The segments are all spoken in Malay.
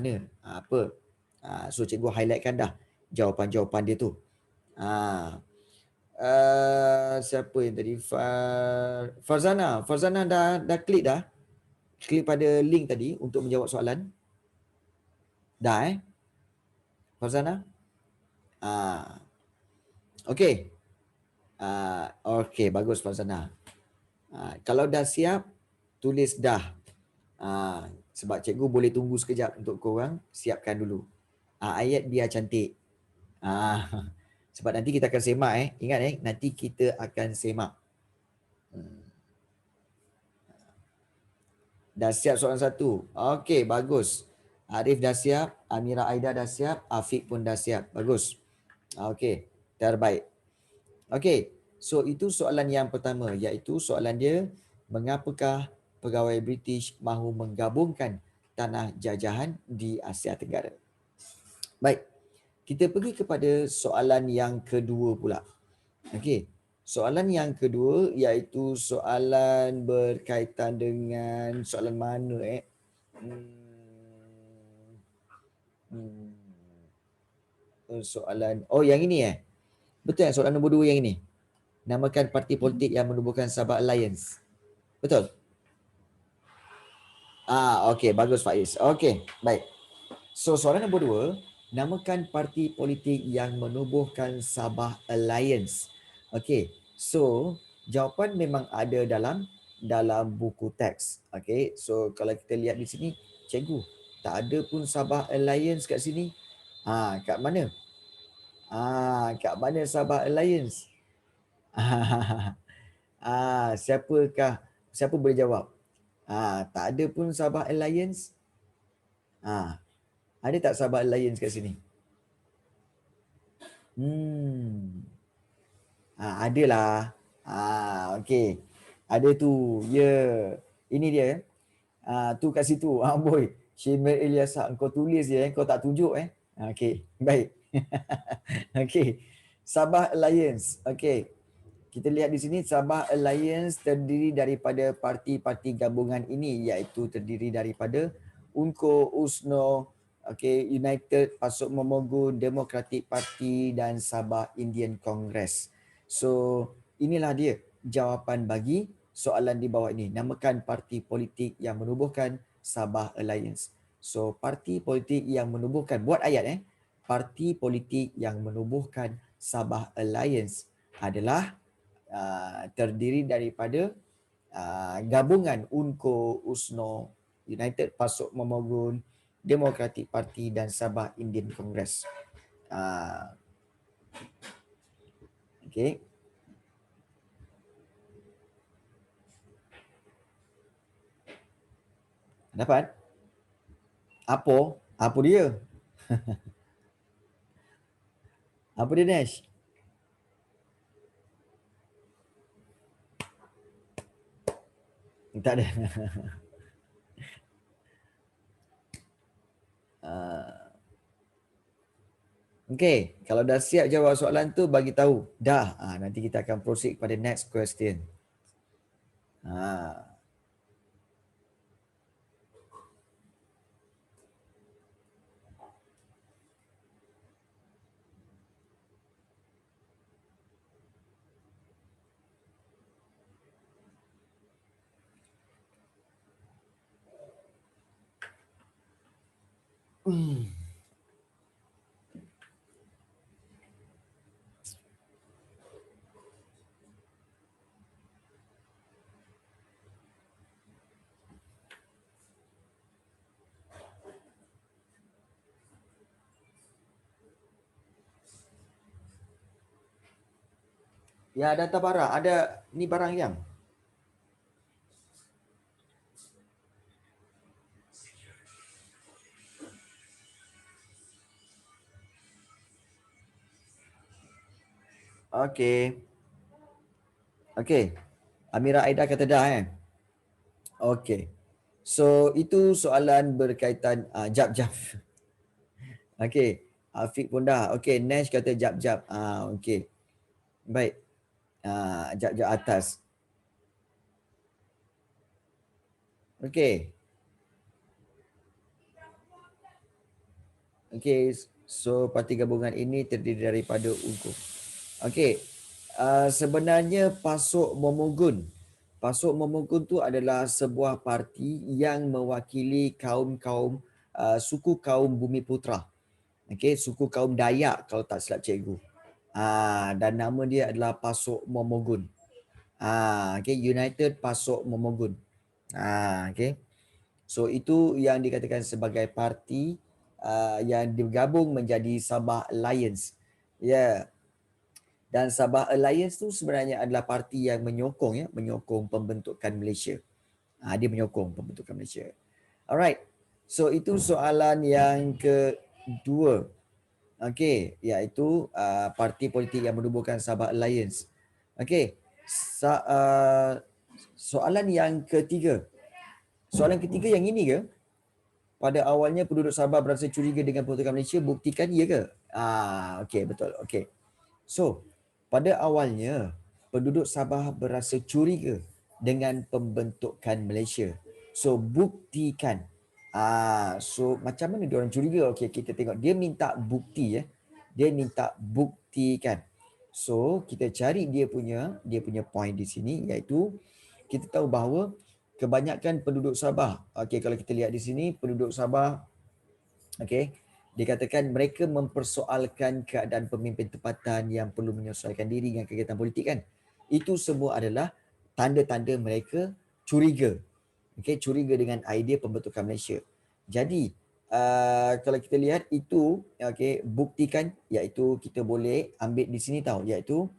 mana? Apa? So cikgu highlightkan dah jawapan-jawapan dia tu. Siapa yang tadi? Farzana dah klik dah? Klik pada link tadi untuk menjawab soalan? Dah Farzana? Okey. Okey, bagus Farzana. Kalau dah siap, tulis dah. Sebab cikgu boleh tunggu sekejap untuk korang siapkan dulu. Ayat biar cantik. Sebab nanti kita akan semak Ingat nanti kita akan semak. Dah siap soalan satu. Okey, bagus. Arif dah siap, Amira Aida dah siap, Afiq pun dah siap. Bagus. Okey, terbaik. Okey, so itu soalan yang pertama, iaitu soalan dia, mengapakah pegawai British mahu menggabungkan tanah jajahan di Asia Tenggara? Baik, kita pergi kepada soalan yang kedua pula. Okey, soalan yang kedua iaitu soalan berkaitan dengan soalan mana soalan, yang ini betul soalan nombor 2 yang ini? Namakan parti politik yang menubuhkan Sabah Alliance. Betul? Okey, bagus Faiz. Okey, baik. So soalan nombor 2, namakan parti politik yang menubuhkan Sabah Alliance. Okey, so jawapan memang ada dalam buku teks. Okey, so kalau kita lihat di sini, cikgu, tak ada pun Sabah Alliance kat sini. Kat mana? Kat mana Sabah Alliance? Siapa boleh jawab? Tak ada pun Sabah Alliance. Ada tak Sabah Alliance kat sini? Adalah. Okey. Ada tu. Ya. Ini dia. Tu kat situ. Boy. Syamil Ilyasa. Kau tulis je. Kau tak tunjuk. Okey. Baik. Okey. Sabah Alliance. Okey. Kita lihat di sini, Sabah Alliance terdiri daripada parti-parti gabungan ini, iaitu terdiri daripada UNCO, USNO, United Pasuk Momogun, Democratic Party dan Sabah Indian Congress. So, inilah dia jawapan bagi soalan di bawah ini. Namakan parti politik yang menubuhkan Sabah Alliance. So, parti politik yang menubuhkan, buat ayat parti politik yang menubuhkan Sabah Alliance adalah terdiri daripada gabungan UNCO, USNO, United Pasuk Momogun, Democratic Party dan Sabah Indian Congress. Okey. Dapat? Apa dia? Apa dia, Nash? Tak ada. Okey, kalau dah siap jawab soalan tu, bagi tahu. Dah. Nanti kita akan proceed pada next question. Ya, data barang. Ada ni barang yang. Okey. Amira Aida kata dah Okey. So itu soalan berkaitan jap. Okey. Afiq pun dah. Okey, Nash kata jap. Okey. Baik. Jap atas. Okey. Okey, so parti gabungan ini terdiri daripada UGO. Okey, sebenarnya PASUK Momogun. PASUK Momogun tu adalah sebuah parti yang mewakili kaum-kaum suku kaum Bumiputra. Okey, suku kaum Dayak kalau tak silap cikgu. Dan nama dia adalah PASUK Momogun. Okey, United PASUK Momogun. Okey. So itu yang dikatakan sebagai parti yang digabung menjadi Sabah Alliance. Ya. Yeah. Dan Sabah Alliance tu sebenarnya adalah parti yang menyokong pembentukan Malaysia. Dia menyokong pembentukan Malaysia. Alright. So itu soalan yang kedua. Okey, iaitu parti politik yang menubuhkan Sabah Alliance. Okey. Soalan yang ketiga. Soalan ketiga yang ini ke? Pada awalnya penduduk Sabah berasa curiga dengan pembentukan Malaysia, buktikan ya ke? Okey, betul. Okey. So, pada awalnya penduduk Sabah berasa curiga dengan pembentukan Malaysia. So, buktikan. So macam mana dia orang curiga? Okey, kita tengok dia minta bukti ya. Dia minta buktikan. So, kita cari dia punya point di sini iaitu kita tahu bahawa kebanyakan penduduk Sabah, okey, kalau kita lihat di sini penduduk Sabah, okey, dikatakan mereka mempersoalkan keadaan pemimpin tempatan yang perlu menyesuaikan diri dengan kegiatan politik kan. Itu semua adalah tanda-tanda mereka curiga. Okey, curiga dengan idea pembentukan Malaysia. Jadi, kalau kita lihat itu, okey, buktikan iaitu kita boleh ambil di sini tahu iaitu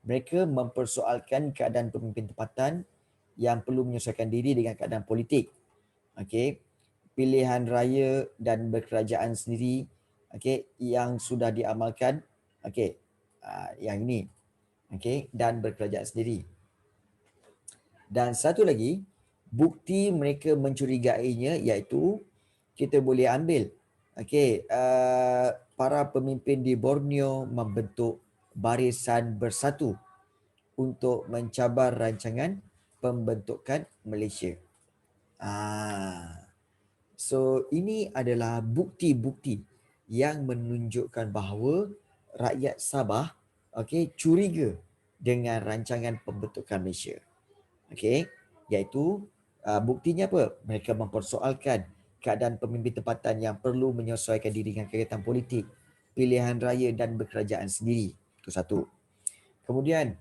mereka mempersoalkan keadaan pemimpin tempatan yang perlu menyesuaikan diri dengan keadaan politik. Okey, pilihan raya dan berkerajaan sendiri, okey, yang sudah diamalkan, okey, yang ini, okey, dan berkerajaan sendiri. Dan satu lagi, bukti mereka mencurigainya iaitu kita boleh ambil, okey, para pemimpin di Borneo membentuk barisan bersatu untuk mencabar rancangan pembentukan Malaysia. So ini adalah bukti-bukti yang menunjukkan bahawa rakyat Sabah curiga dengan rancangan pembentukan Malaysia. Iaitu buktinya apa? Mereka mempersoalkan keadaan pemimpin tempatan yang perlu menyesuaikan diri dengan kegiatan politik, pilihan raya dan berkerajaan sendiri. Itu satu. Kemudian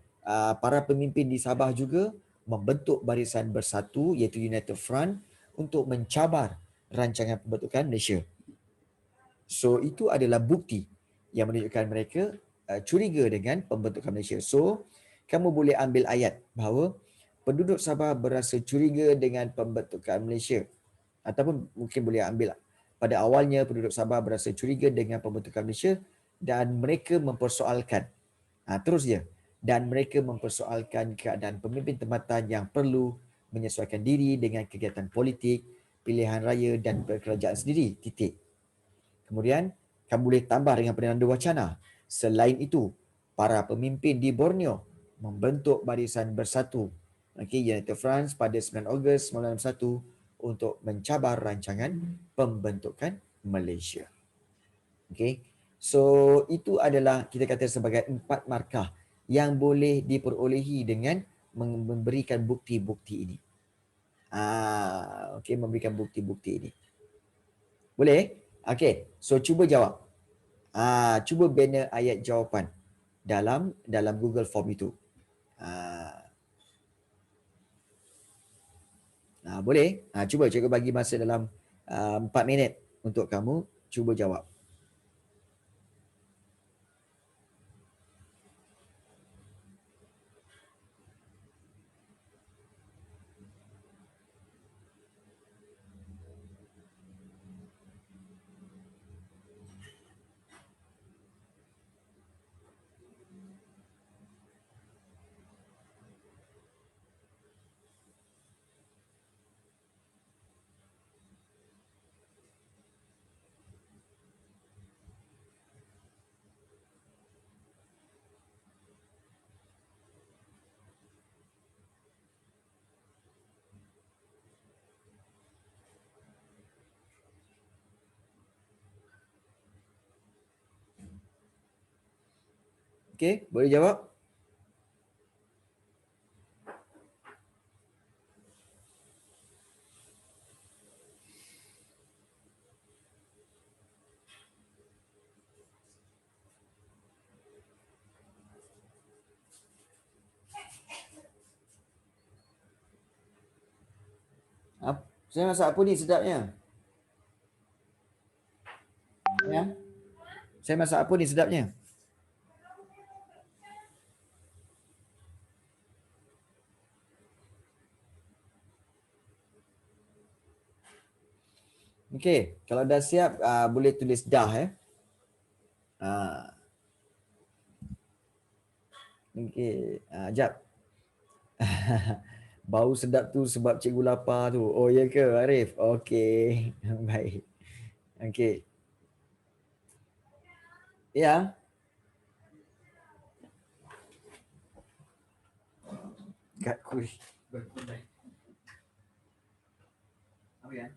para pemimpin di Sabah juga membentuk barisan bersatu iaitu United Front untuk mencabar rancangan pembentukan Malaysia. So itu adalah bukti yang menunjukkan mereka curiga dengan pembentukan Malaysia. So kamu boleh ambil ayat bahawa penduduk Sabah berasa curiga dengan pembentukan Malaysia. Ataupun mungkin boleh ambil pada awalnya penduduk Sabah berasa curiga dengan pembentukan Malaysia dan mereka mempersoalkan. Terus dia. Dan mereka mempersoalkan keadaan pemimpin tempatan yang perlu menyesuaikan diri dengan kegiatan politik, pilihan raya dan berkerajaan sendiri. Titik. Kemudian, kamu boleh tambah dengan penanda wacana. Selain itu, para pemimpin di Borneo membentuk barisan bersatu United Front pada 9 Ogos 1961 untuk mencabar rancangan pembentukan Malaysia. So itu adalah kita kata sebagai 4 markah yang boleh diperolehi dengan memberikan bukti-bukti ini. Memberikan bukti-bukti ini. Boleh? So cuba jawab. Cuba bina ayat jawapan dalam Google Form itu. Boleh? Cuba cikgu bagi masa dalam 4 minit untuk kamu cuba jawab. Okey, boleh jawab? Saya masak apa ni sedapnya? Ya. Saya masak apa ni sedapnya? Okey, kalau dah siap boleh tulis dah Ah, okey, jap. Bau sedap tu sebab cikgu lapar tu. Oh ya ke Arif? Okey. Baik. Okey. Ya. Kat kuis. Apa ya?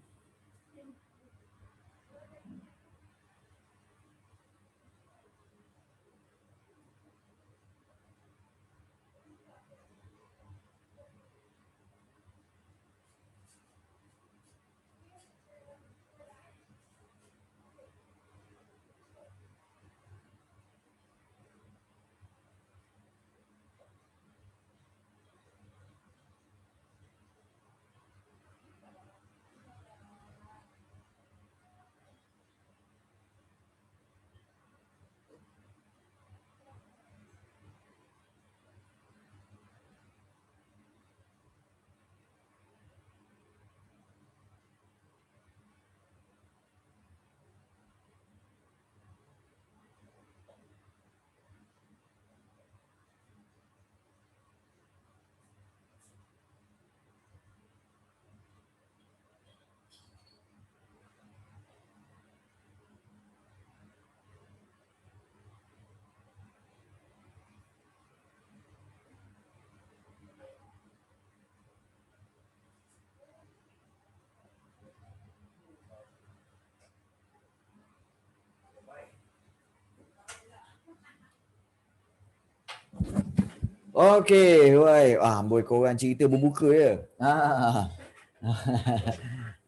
Okey, wai. Amboi korang cerita berbuka ya.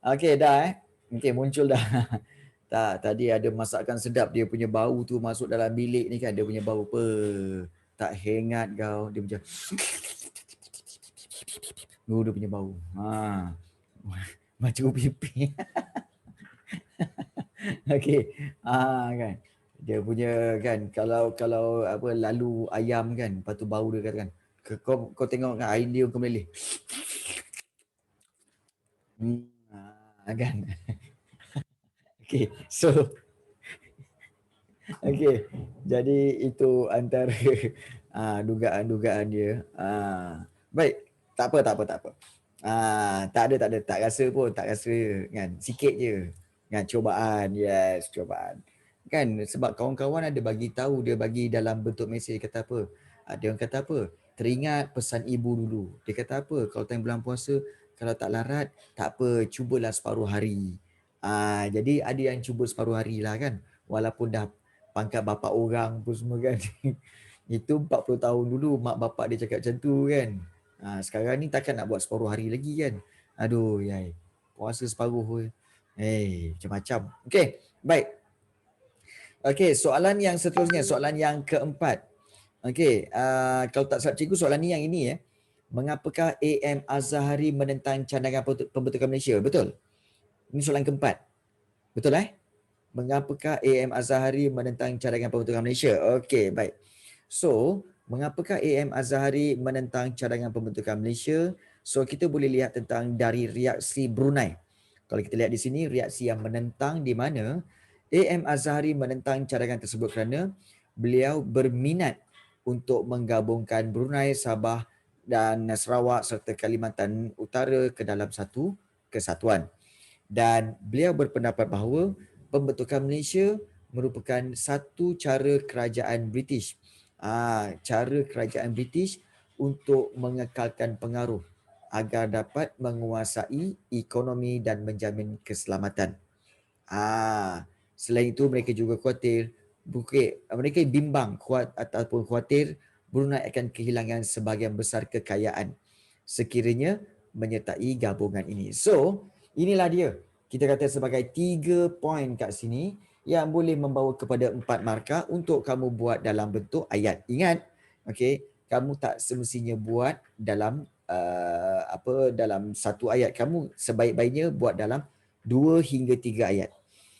Okey dah Okey muncul dah. Tak, tadi ada masakan sedap dia punya bau tu masuk dalam bilik ni kan dia punya bau apa? Tak hangat kau dia macam dia punya bau. Macam pipi. Okey. Kan. Dia punya kan kalau kalau apa lalu ayam kan, lepas tu bau dia katakan. Kau tengok kan air dia kau meleleh. Hmm. Kan. Okey. So okey. Jadi itu antara dugaan-dugaan dia. Baik. Tak apa. Tak ada. Tak rasa pun, tak rasa kan. Sikit je. Kan cubaan. Yes, cubaan. Kan sebab kawan-kawan ada bagi tahu, dia bagi dalam bentuk mesej kata apa? Ada yang kata apa? Teringat pesan ibu dulu. Dia kata apa? Kalau time bulan puasa, kalau tak larat, tak apa, cubalah separuh hari. Jadi ada yang cuba separuh hari lah kan. Walaupun dah pangkat bapa orang pun semua kan. Itu 40 tahun dulu mak bapak dia cakap macam tu kan. Sekarang ni takkan nak buat separuh hari lagi kan. Aduh, yai. Puasa separuh pun. Macam-macam. Okey, baik. Okey, soalan yang seterusnya, soalan yang keempat. Okey, kalau tak salah cikgu soalan ni yang ini Mengapakah AM Azhari menentang cadangan pembentukan Malaysia? Betul? Ini soalan keempat. Betul Mengapakah AM Azhari menentang cadangan pembentukan Malaysia? Okey, baik. So, mengapakah AM Azhari menentang cadangan pembentukan Malaysia? So, kita boleh lihat tentang dari reaksi Brunei. Kalau kita lihat di sini, reaksi yang menentang di mana AM Azhari menentang cadangan tersebut kerana beliau berminat untuk menggabungkan Brunei, Sabah dan Sarawak serta Kalimantan Utara ke dalam satu kesatuan. Dan beliau berpendapat bahawa pembentukan Malaysia merupakan satu cara kerajaan British. Cara kerajaan British untuk mengekalkan pengaruh agar dapat menguasai ekonomi dan menjamin keselamatan. Selain itu mereka juga khawatir mereka bimbang kuat ataupun khawatir Brunei akan kehilangan sebahagian besar kekayaan sekiranya menyertai gabungan ini. So, inilah dia. Kita kata sebagai 3 poin kat sini yang boleh membawa kepada 4 markah untuk kamu buat dalam bentuk ayat. Ingat, okey, kamu tak semestinya buat dalam dalam satu ayat. Kamu sebaik-baiknya buat dalam 2 hingga 3 ayat.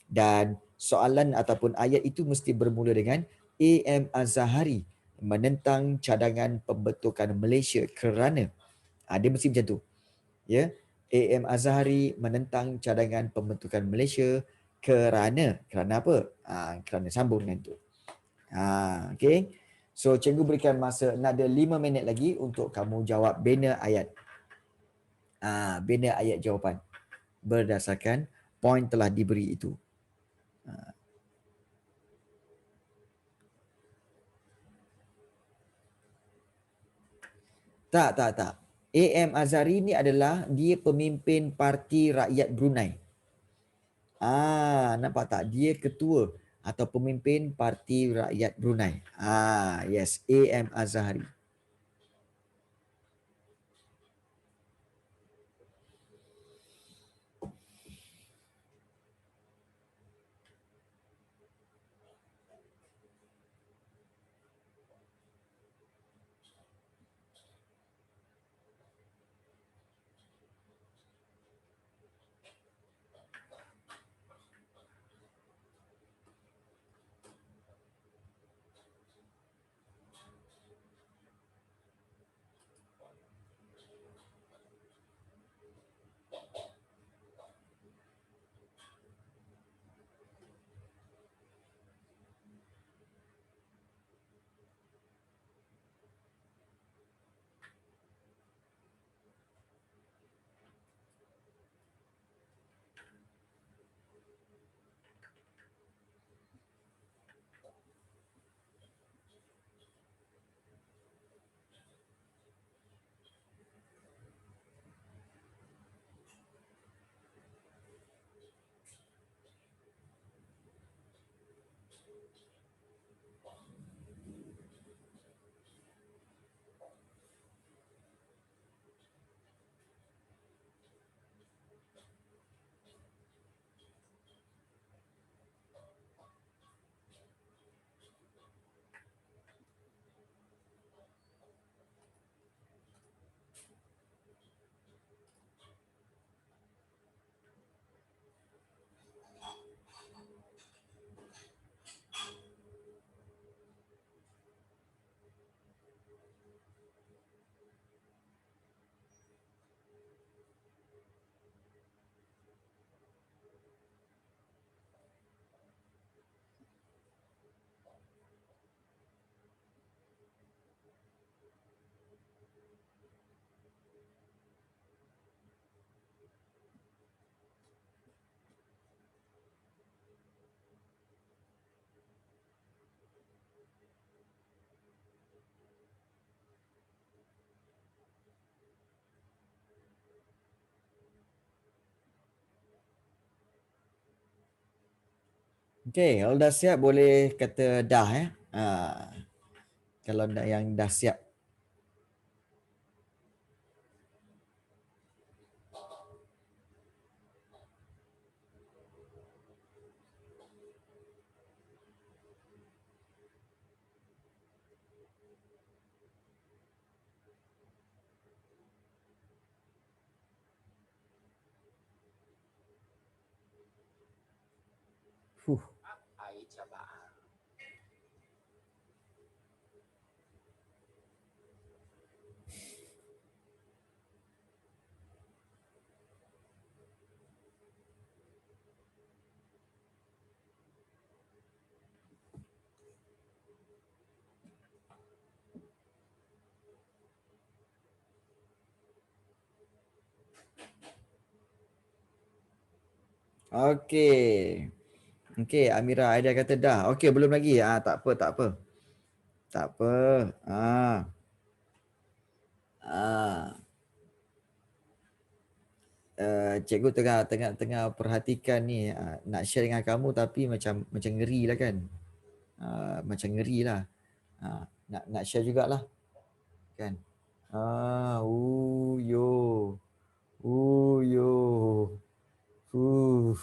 Dan soalan ataupun ayat itu mesti bermula dengan AM Azhari menentang cadangan pembentukan Malaysia kerana dia mesti macam tu, ya. AM Azhari menentang cadangan pembentukan Malaysia kerana apa? Kerana sambung dengan tu. Okay. So cikgu berikan masa ada 5 minit lagi untuk kamu jawab bina ayat. Bina ayat jawapan berdasarkan poin telah diberi itu. Tak. AM Azhari ni adalah dia pemimpin Parti Rakyat Brunei. Nampak tak? Dia ketua atau pemimpin Parti Rakyat Brunei. Yes, AM Azhari. Okay, kalau dah siap boleh kata dah ya. Kalau yang dah siap. Okey. Okey, Amira Aida kata dah. Okey, belum lagi. Tak apa, tak apa. Tak apa. Cikgu tengah perhatikan ni, nak share dengan kamu tapi macam ngeri lah kan. Macam ngeri lah. Nak share jugalah kan. Yo. Yo. Uf.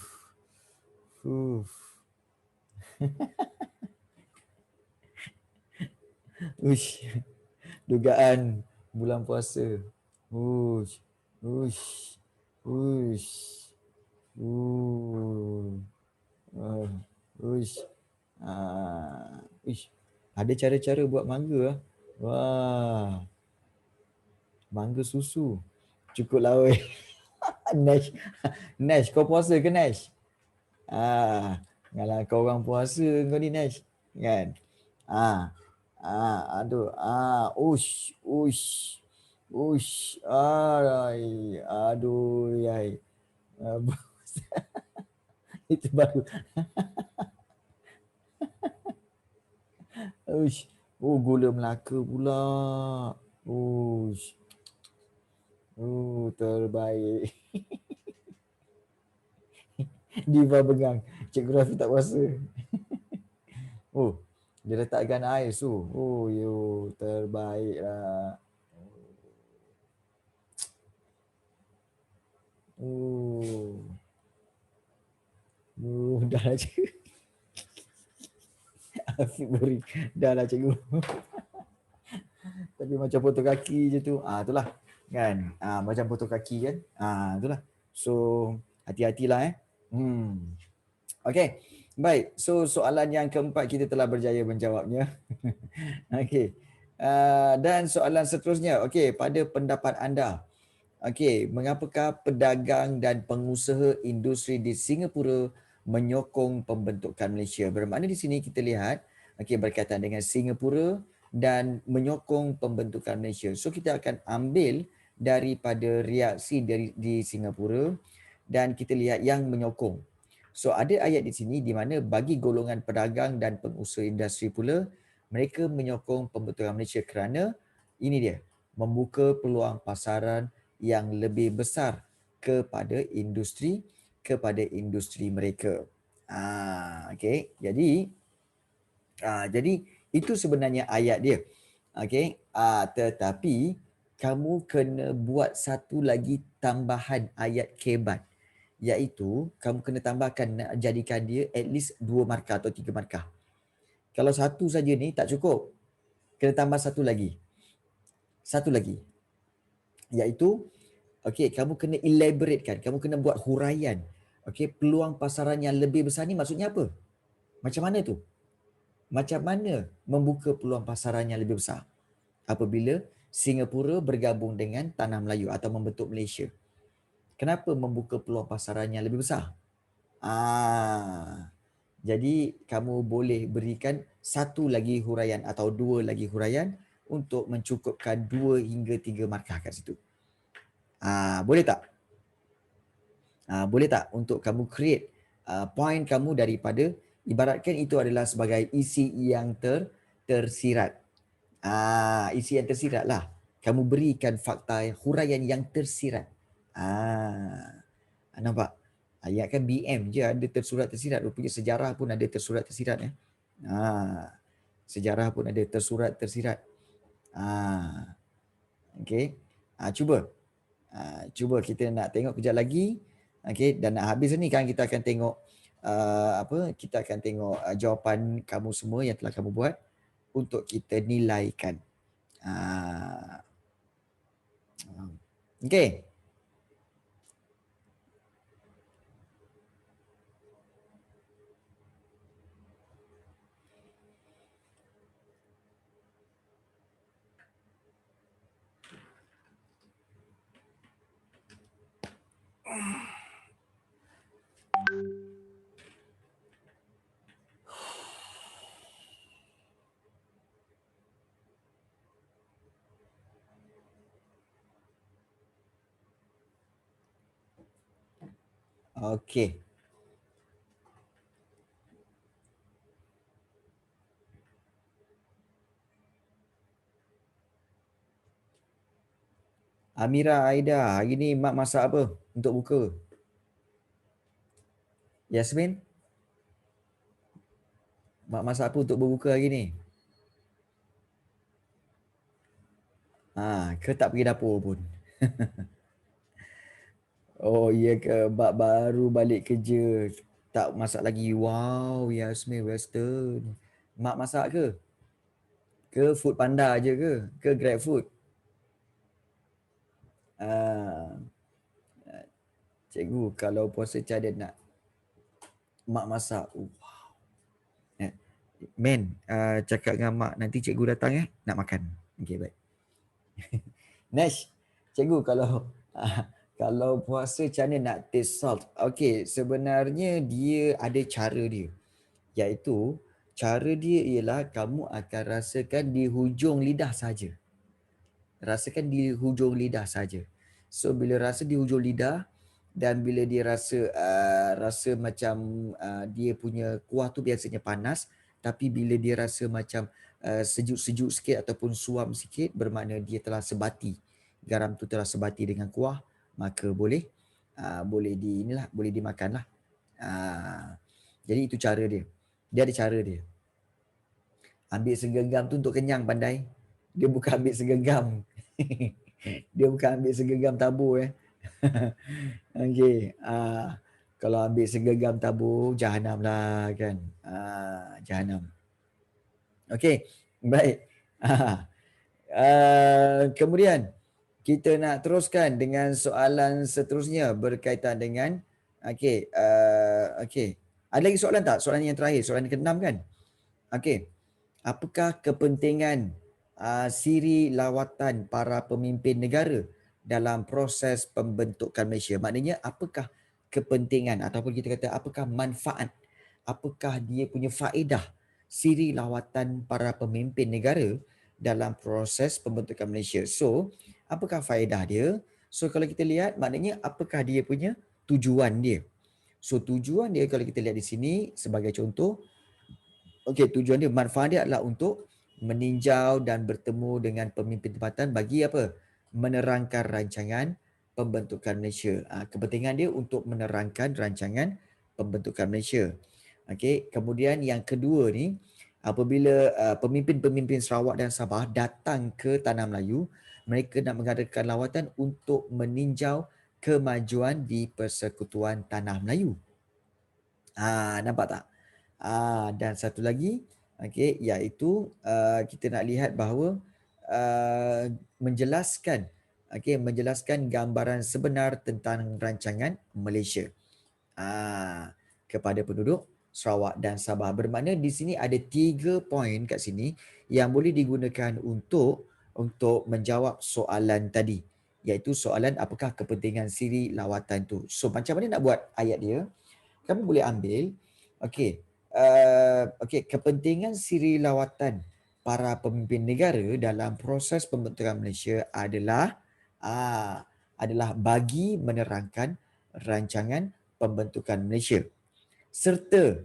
Uish. Dugaan bulan puasa. Uish. Uish. Uish. Uish. Uish. Ada cara-cara buat mangga lah. Wah. Mangga susu. Cukup lah weh. Nash. Nash, kau puasa ke Nash? Kalau kau orang puasa kau ni Nash. Kan? Aduh. Ush. Ush. Ush. Aduh. Yai. Itu baru. Ush. Gula Melaka pula. Ush. Terbaik. Diva Bengang. Cikgu Rafi tak puasa. Dia letakkan ais tu. Terbaik lah. Dah lah cikgu. Afiq Buri. Dah lah cikgu. Tapi macam potong kaki je tu. Itulah. Kan? Macam potong kaki kan? Itulah. So, hati-hatilah Okay. Baik. So, soalan yang keempat kita telah berjaya menjawabnya. Okay. Dan soalan seterusnya. Okay. Pada pendapat anda, mengapakah pedagang dan pengusaha industri di Singapura menyokong pembentukan Malaysia? Bermakna di sini kita lihat berkaitan dengan Singapura dan menyokong pembentukan Malaysia. So kita akan ambil daripada reaksi di Singapura dan kita lihat yang menyokong. So ada ayat di sini di mana bagi golongan pedagang dan pengusaha industri pula, mereka menyokong pembentukan Malaysia kerana ini dia, membuka peluang pasaran yang lebih besar kepada industri mereka. Jadi itu sebenarnya ayat dia. Tetapi kamu kena buat satu lagi tambahan ayat kebat, iaitu kamu kena tambahkan, nak jadikan dia at least 2 markah atau 3 markah. Kalau satu saja ni tak cukup, kena tambah satu lagi. Iaitu kamu kena elaboratekan, kamu kena buat huraian. Peluang pasaran yang lebih besar ni maksudnya apa? Macam mana tu? Macam mana membuka peluang pasaran yang lebih besar apabila Singapura bergabung dengan Tanah Melayu atau membentuk Malaysia? Kenapa membuka peluang pasaran yang lebih besar? Jadi kamu boleh berikan satu lagi huraian atau 2 lagi huraian untuk mencukupkan 2 hingga 3 markah kat situ. Boleh tak? Boleh tak untuk kamu create point kamu daripada, ibaratkan itu adalah sebagai isi yang tersirat. Isi yang tersirat lah. Kamu berikan fakta huraian yang tersirat. Nampak? Ayat kan BM je ada tersurat tersirat. Rupanya sejarah pun ada tersurat tersirat. Sejarah pun ada tersurat tersirat. Okay. Cuba kita nak tengok kejap lagi. Dan nak habis ni kan kita akan tengok kita akan tengok jawapan kamu semua yang telah kamu buat untuk kita nilaikan. Okey. Okey. Amira Aida, hari ni mak masak apa untuk buka? Yasmin? Mak masak apa untuk berbuka hari ni? Ke tak pergi dapur pun? Oh, iya ke? Bab baru balik kerja. Tak masak lagi. Wow, Yasmin Western. Mak masak ke? Ke Food Panda je ke? Ke Grab Food? Ah, cikgu kalau puasa macam ada nak mak masak. Eh, Men, cakap dengan mak nanti cikgu datang nak makan. Okey, baik. Next, cikgu kalau kalau puasa macam mana nak taste salt? Okey, sebenarnya dia ada cara dia. Iaitu cara dia ialah kamu akan rasakan di hujung lidah saja. Rasakan di hujung lidah saja. So bila rasa di hujung lidah dan bila dia rasa macam dia punya kuah tu biasanya panas, tapi bila dia rasa macam sejuk-sejuk sikit ataupun suam sikit, bermakna dia telah sebati. Garam tu telah sebati dengan kuah, maka boleh dimakanlah. Jadi itu cara dia. Dia ada cara dia. Ambil segenggam tu untuk kenyang pandai. Dia bukan ambil segenggam. Dia bukan ambil segenggam tabur Okey. Kalau ambil segenggam tabur, jahanam lah kan. Jahanam. Okey. Baik. Kemudian kita nak teruskan dengan soalan seterusnya berkaitan dengan okey. Ada lagi soalan tak? Soalan yang terakhir, soalan yang ke-6 kan? Okey. Apakah kepentingan siri lawatan para pemimpin negara dalam proses pembentukan Malaysia? Maknanya apakah kepentingan ataupun kita kata apakah manfaat? Apakah dia punya faedah siri lawatan para pemimpin negara dalam proses pembentukan Malaysia? So, apakah faedah dia? So, kalau kita lihat maknanya apakah dia punya tujuan dia? So, tujuan dia kalau kita lihat di sini sebagai contoh, okey, tujuan dia, manfaat dia adalah untuk meninjau dan bertemu dengan pemimpin tempatan bagi apa? Menerangkan rancangan pembentukan Malaysia. Kepentingan dia untuk menerangkan rancangan pembentukan Malaysia. Okey, kemudian yang kedua ni, apabila pemimpin-pemimpin Sarawak dan Sabah datang ke Tanah Melayu, mereka nak mengadakan lawatan untuk meninjau kemajuan di Persekutuan Tanah Melayu. Nampak tak? Dan satu lagi, iaitu kita nak lihat bahawa menjelaskan gambaran sebenar tentang rancangan Malaysia kepada penduduk Sarawak dan Sabah. Bermakna di sini ada 3 poin kat sini yang boleh digunakan untuk menjawab soalan tadi, iaitu soalan apakah kepentingan siri lawatan tu. So macam mana nak buat ayat dia? Kamu boleh ambil kepentingan siri lawatan para pemimpin negara dalam proses pembentukan Malaysia adalah bagi menerangkan rancangan pembentukan Malaysia serta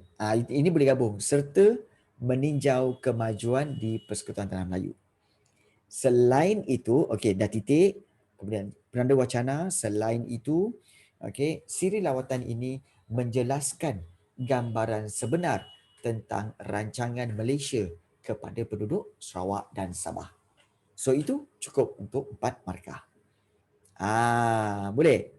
ini boleh gabung, serta meninjau kemajuan di Persekutuan Tanah Melayu. Selain itu, dah titik, kemudian penanda wacana. Selain itu, siri lawatan ini menjelaskan gambaran sebenar tentang rancangan Malaysia kepada penduduk Sarawak dan Sabah. So itu cukup untuk 4 markah. Boleh?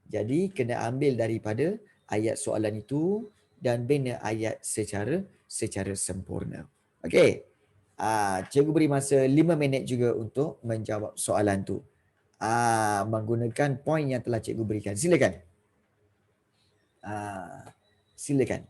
Jadi kena ambil daripada ayat soalan itu dan bina ayat secara sempurna. Okey. Cikgu beri masa 5 minit juga untuk menjawab soalan tu. Menggunakan poin yang telah cikgu berikan. Silakan. Silakan.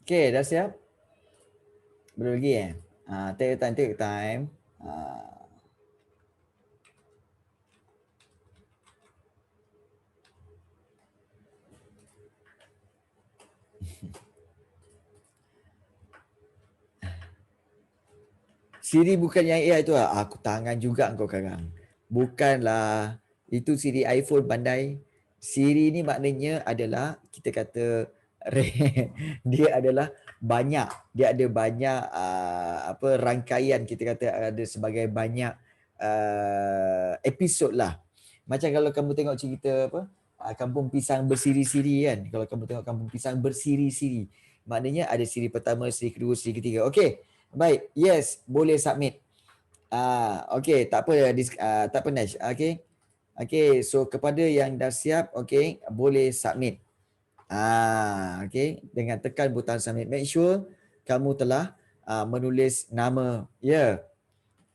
Okay, dah siap? Belum lagi take your time, take your time. Siri bukan yang AI tu lah. Aku tangan juga kau sekarang. Bukanlah. Itu Siri iPhone pandai. Siri ni maknanya adalah, kita kata, dia adalah banyak. Dia ada banyak apa rangkaian, kita kata ada sebagai banyak episod lah. Macam kalau kamu tengok cerita apa, Kampung Pisang Bersiri-siri kan. Kalau kamu tengok Kampung Pisang Bersiri-siri, maknanya ada siri pertama, siri kedua, siri ketiga. Okey. Baik, yes, boleh submit. Okey, tak apa, tak apa Nash. Okey. Okey, so kepada yang dah siap, okey, boleh submit. Okey, dengan tekan butang submit. Make sure kamu telah menulis nama. Ya.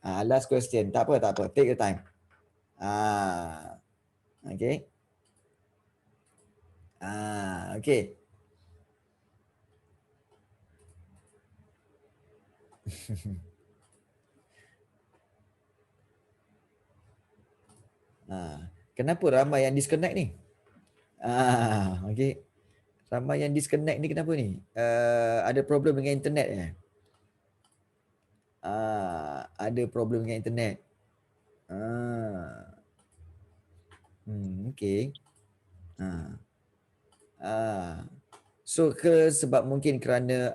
Yeah. Last question. Tak apa, tak apa. Take your time. Okey. Okey. Kenapa ramai yang disconnect ni? Okey. Ramai yang disconnect ni kenapa ni? Ada problem dengan internet ada problem dengan internet. Okey. So ke sebab mungkin kerana